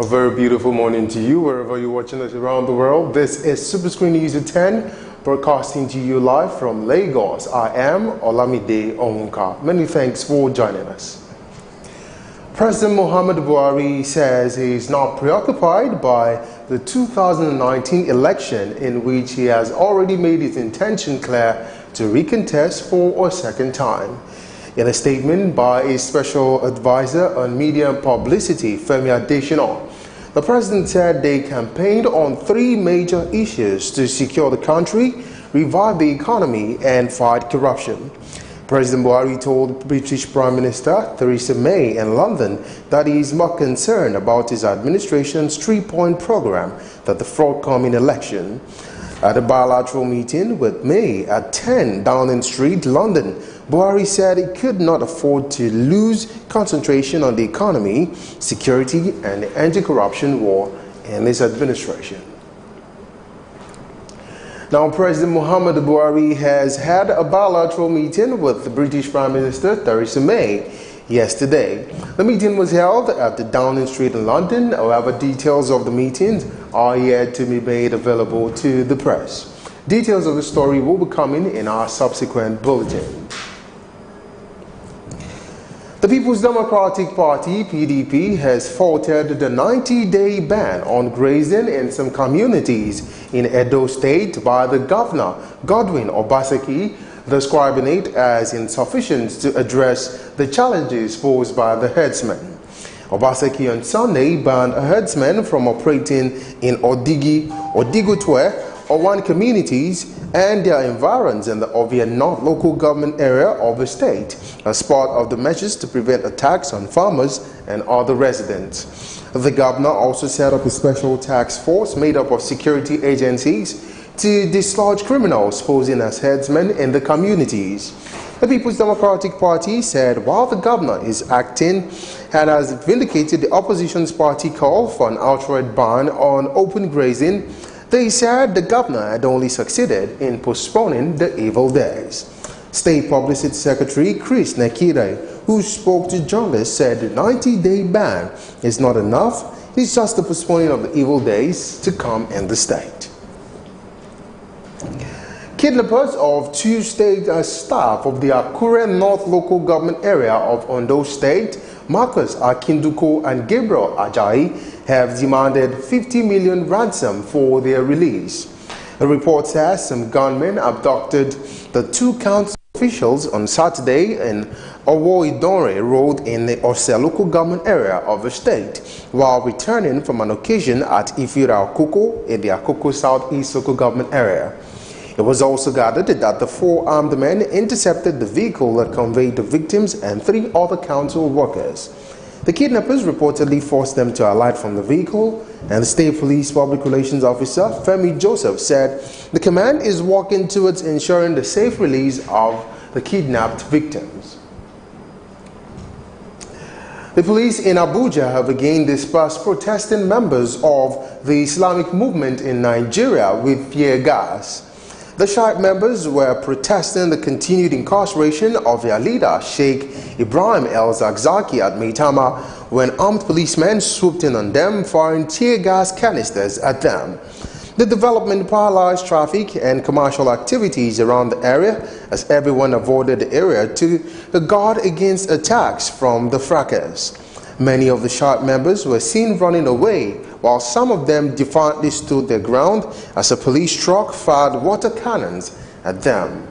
A very beautiful morning to you, wherever you're watching us around the world. This is Superscreen News at 10, broadcasting to you live from Lagos. I am Olamide Onwuka. Many thanks for joining us. President Muhammad Buhari says he is not preoccupied by the 2019 election, in which he has already made his intention clear to recontest for a second time. In a statement by his special advisor on media and publicity, Femi Adesina, the president said they campaigned on three major issues to secure the country, revive the economy, and fight corruption. President Buhari told British Prime Minister Theresa May in London that he is more concerned about his administration's three-point program than the forthcoming election. At a bilateral meeting with May at 10 Downing Street, London, Buhari said he could not afford to lose concentration on the economy, security, and the anti-corruption war in his administration. Now, President Muhammad Buhari has had a bilateral meeting with the British Prime Minister Theresa May yesterday. The meeting was held at the Downing Street in London. However, details of the meetings are yet to be made available to the press. Details of the story will be coming in our subsequent bulletin. The People's Democratic Party, PDP, has faulted the 90-day ban on grazing in some communities in Edo State by the governor, Godwin Obaseki, describing it as insufficient to address the challenges posed by the herdsmen. Obaseki on Sunday banned herdsmen from operating in Odigutwe, Owan communities and their environs in the Ovia North local government area of the state as part of the measures to prevent attacks on farmers and other residents. The governor also set up a special task force made up of security agencies to dislodge criminals posing as headsmen in the communities. The People's Democratic Party said while the governor is acting and has vindicated the opposition's party call for an outright ban on open grazing, they said the governor had only succeeded in postponing the evil days. State Publicity Secretary Chris Nekire, who spoke to journalists, said the 90-day ban is not enough. It's just the postponing of the evil days to come in the state. Kidnappers of two state staff of the Akure North local government area of Ondo State, Marcus Akinduko and Gabriel Ajayi, have demanded 50 million ransom for their release. A report says some gunmen abducted the two council officials on Saturday in Owo-Idore Road in the Ose local government area of the state while returning from an occasion at Ifira Akoko in the Akoko Southeast local government area. It was also gathered that the four armed men intercepted the vehicle that conveyed the victims and three other council workers. The kidnappers reportedly forced them to alight from the vehicle, and the State Police Public Relations Officer Femi Joseph said the command is working towards ensuring the safe release of the kidnapped victims. The police in Abuja have again dispersed protesting members of the Islamic movement in Nigeria with tear gas. The Shiite members were protesting the continued incarceration of their leader, Sheikh Ibrahim El-Zakzaki at Maitama, when armed policemen swooped in on them, firing tear gas canisters at them. The development paralyzed traffic and commercial activities around the area as everyone avoided the area to guard against attacks from the fracas. Many of the Shiite members were seen running away, while some of them defiantly stood their ground as a police truck fired water cannons at them.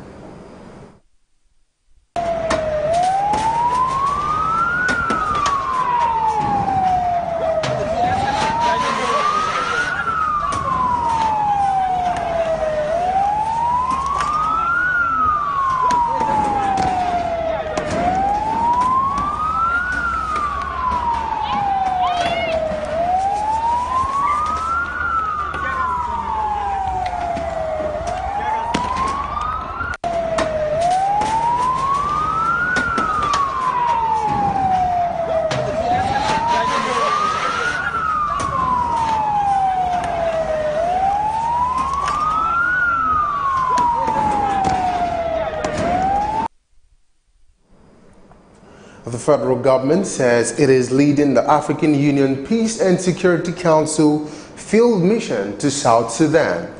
federal government says it is leading the African Union Peace and Security Council field mission to South Sudan.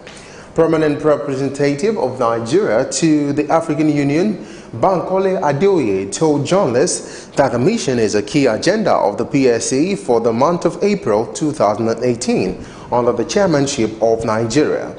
Permanent representative of Nigeria to the African Union, Bankole Adeoye, told journalists that the mission is a key agenda of the PSC for the month of April 2018 under the chairmanship of Nigeria.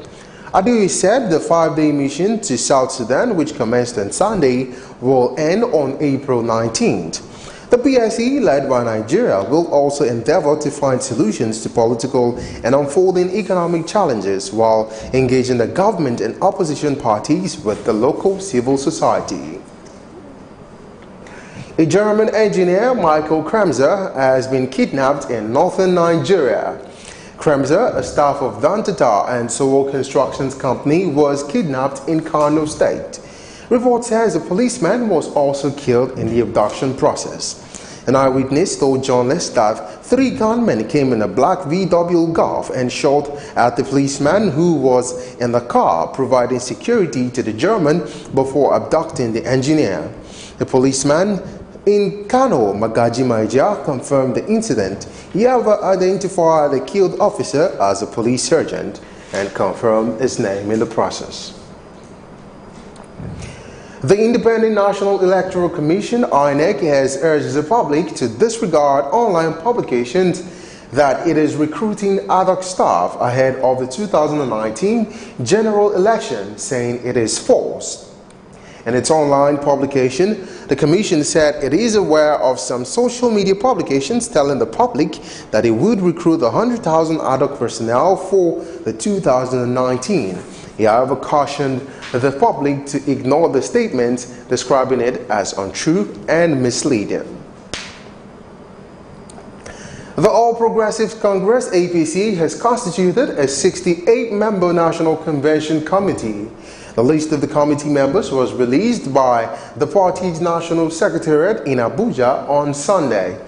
Adeoye said the 5-day mission to South Sudan, which commenced on Sunday, will end on April 19th. The PSC, led by Nigeria, will also endeavor to find solutions to political and unfolding economic challenges while engaging the government and opposition parties with the local civil society. A German engineer, Michael Kremser, has been kidnapped in northern Nigeria. Kremser, a staff of Dantata and Sowore Constructions Company, was kidnapped in Kano State. Report says a policeman was also killed in the abduction process. An eyewitness told journalists that 3 gunmen came in a black VW Golf and shot at the policeman who was in the car, providing security to the German before abducting the engineer. The policeman in Kano, Magaji Maija, confirmed the incident. He ever identified the killed officer as a police sergeant and confirmed his name in the process. The Independent National Electoral Commission, INEC, has urged the public to disregard online publications that it is recruiting ad hoc staff ahead of the 2019 general election, saying it is false. In its online publication, the Commission said it is aware of some social media publications telling the public that it would recruit 100,000 ad hoc personnel for the 2019. He, however, cautioned the public to ignore the statements, describing it as untrue and misleading. The All Progressives Congress, APC, has constituted a 68-member National Convention Committee. The list of the committee members was released by the party's National Secretariat in Abuja on Sunday.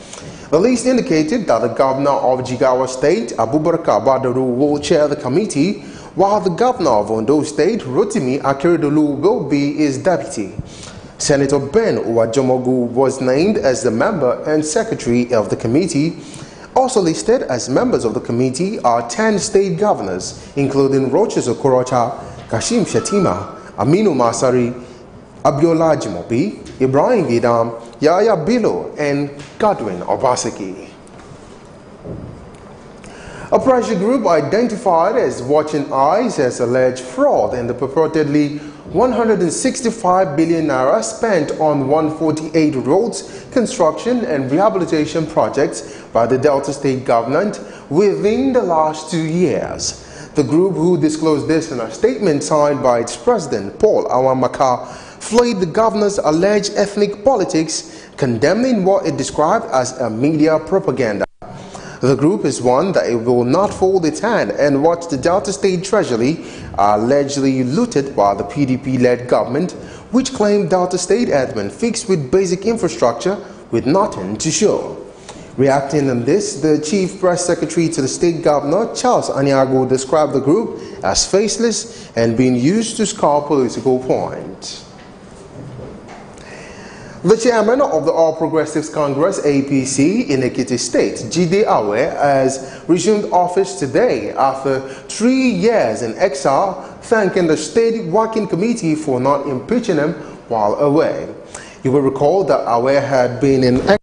The list indicated that the Governor of Jigawa State, Abubakar Badaru, will chair the committee, while the Governor of Ondo State, Rotimi Akeredolu, will be his deputy. Senator Ben Uwajomogu was named as the member and secretary of the committee. Also listed as members of the committee are 10 state governors, including Rochas Okorocha, Kashim Shatima, Aminu Masari, Abiola Jimobi, Ibrahim Gidam, Yaya Bilo, and Godwin Obaseki. A pressure group identified as Watching Eyes has alleged fraud in the purportedly 165 billion naira spent on 148 roads, construction and rehabilitation projects by the Delta State government within the last 2 years. The group, who disclosed this in a statement signed by its president, Paul Awamaka, flayed the governor's alleged ethnic politics, condemning what it described as a media propaganda. The group is one that it will not fold its hand and watch the Delta State Treasury allegedly looted by the PDP-led government, which claimed Delta State had been fixed with basic infrastructure with nothing to show. Reacting on this, the chief press secretary to the state governor, Charles Aniago, described the group as faceless and being used to score political points. The chairman of the All Progressives Congress, APC, in Ekiti State, Jide Awe, has resumed office today after 3 years in exile, thanking the State Working Committee for not impeaching him while away. You will recall that Awe had been in exile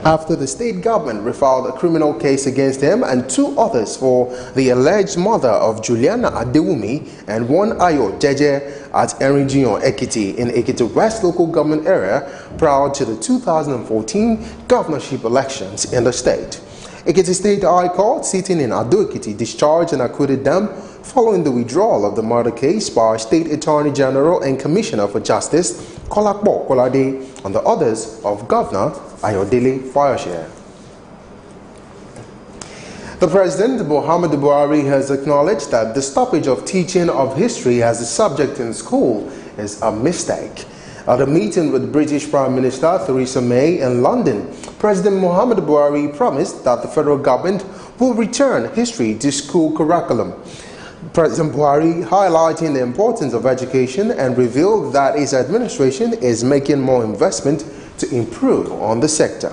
after the state government refiled a criminal case against him and 2 others for the alleged murder of Juliana Adewumi and one Ayo Jeje at Erinjion Ekiti in Ekiti West local government area prior to the 2014 governorship elections in the state. Ekiti State High Court, sitting in Ado Ekiti, discharged and acquitted them following the withdrawal of the murder case by State Attorney General and Commissioner for Justice Kolakbo Kolade and the orders of Governor Ayodele Fayose. The President, Muhammadu Buhari, has acknowledged that the stoppage of teaching of history as a subject in school is a mistake. At a meeting with British Prime Minister Theresa May in London, President Muhammadu Buhari promised that the federal government will return history to school curriculum. President Buhari, highlighting the importance of education, and revealed that his administration is making more investment to improve on the sector.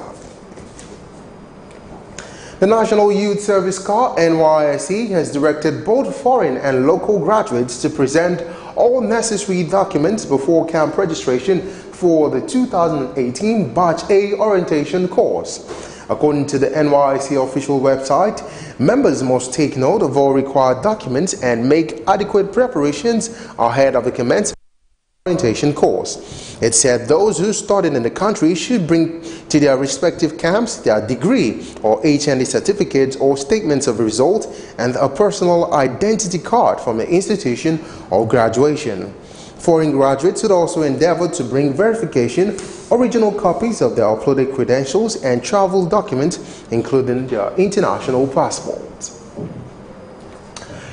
The National Youth Service Corps (NYSC) has directed both foreign and local graduates to present all necessary documents before camp registration for the 2018 Batch A orientation course. According to the NYSC official website, members must take note of all required documents and make adequate preparations ahead of the commencement orientation course. It said those who studied in the country should bring to their respective camps their degree or HND certificates or statements of result and a personal identity card from the institution or graduation. Foreign graduates should also endeavor to bring verification, original copies of their uploaded credentials and travel documents, including their international passports.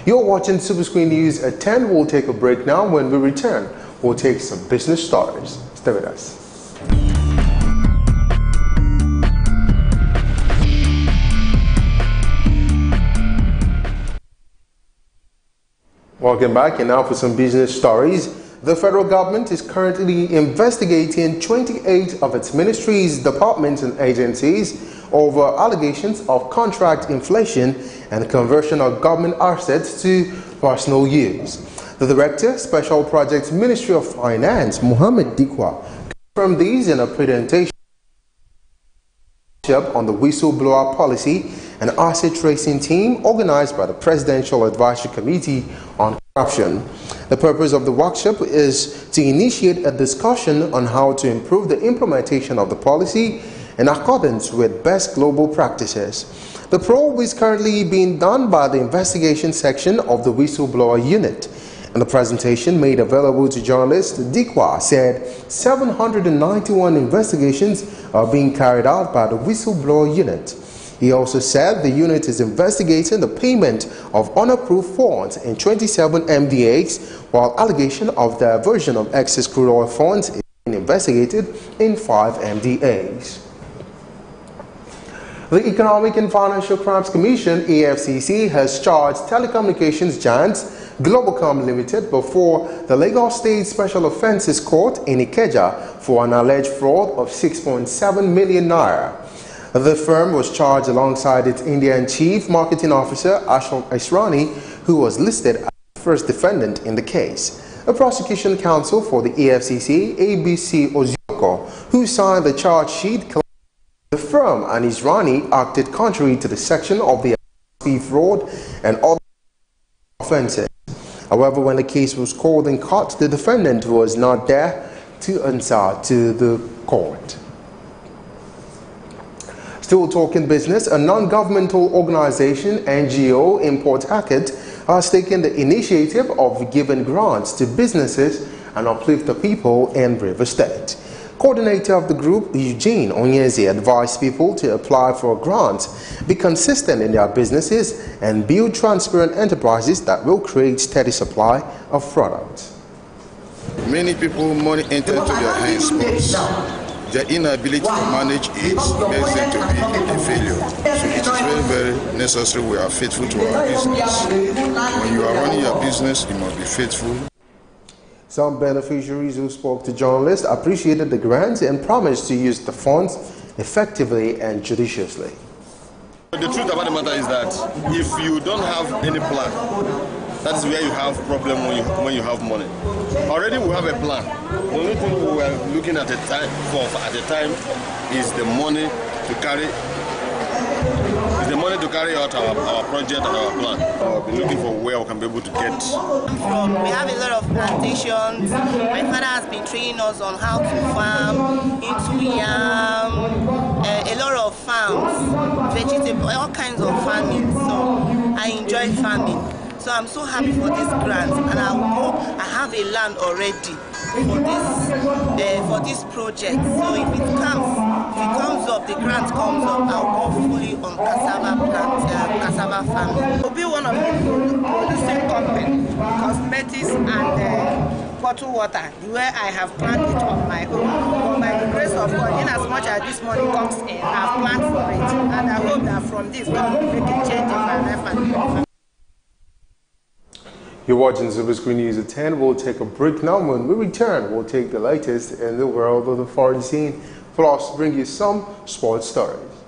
You're watching Superscreen News at 10. We'll take a break now. When we return, we'll take some business stories. Stay with us. Welcome back, and now for some business stories. The federal government is currently investigating 28 of its ministries, departments and agencies over allegations of contract inflation and conversion of government assets to personal use. The Director, Special Projects Ministry of Finance, Mohammed Dikwa, confirmed these in a presentation on the whistleblower policy and asset tracing team organized by the Presidential Advisory Committee on Corruption. The purpose of the workshop is to initiate a discussion on how to improve the implementation of the policy in accordance with best global practices. The probe is currently being done by the investigation section of the whistleblower unit. In the presentation made available to journalists, Dikwa said 791 investigations are being carried out by the whistleblower unit. He also said the unit is investigating the payment of unapproved funds in 27 MDAs, while allegation of diversion of excess crude oil funds is being investigated in 5 MDAs. The Economic and Financial Crimes Commission, EFCC, has charged telecommunications giants Globacom Limited before the Lagos State Special Offences Court in Ikeja for an alleged fraud of 6.7 million naira. The firm was charged alongside its Indian Chief Marketing Officer Ashok Israni, who was listed as the first defendant in the case. A prosecution counsel for the EFCC, ABC Ozioko, who signed the charge sheet, claimed the firm and Israni acted contrary to the section of the fee fraud and other offences. However, when the case was called in court, the defendant was not there to answer to the court. Still talking business, a non-governmental organization, NGO, in Port Harcourt, has taken the initiative of giving grants to businesses and uplift the people in River State. Coordinator of the group, Eugene Onyezi, advised people to apply for grants, be consistent in their businesses, and build transparent enterprises that will create steady supply of products. Many people, money enter into their hands, but their inability to manage it makes them to be a failure. So it is very, very necessary we are faithful to our business. When you are running your business, you must be faithful. Some beneficiaries who spoke to journalists appreciated the grants and promised to use the funds effectively and judiciously. The truth about the matter is that if you don't have any plan, that is where you have problem when you have money. Already we have a plan. The only thing we are looking at the time is the money to carry. The money to carry out our project and our plan. We've been looking for where we can be able to get. We have a lot of plantations. My father has been training us on how to farm, into yam, a lot of farms, vegetables, all kinds of farming. So I enjoy farming. So I'm so happy for this grant, and I have a land already for this project. So if it comes up, the grant comes up, I'll go fully on cassava farming. We'll be one of the same company, cosmetics and bottled water, where I have planned it on my own. But by the grace of God, in as much as this money comes in, I've planned for it, and I hope that from this God will make a change in my life and You're watching Superscreen News at 10. We'll take a break now. When we return, we'll take the latest in the world of the foreign scene Plus, bring you some sports stories.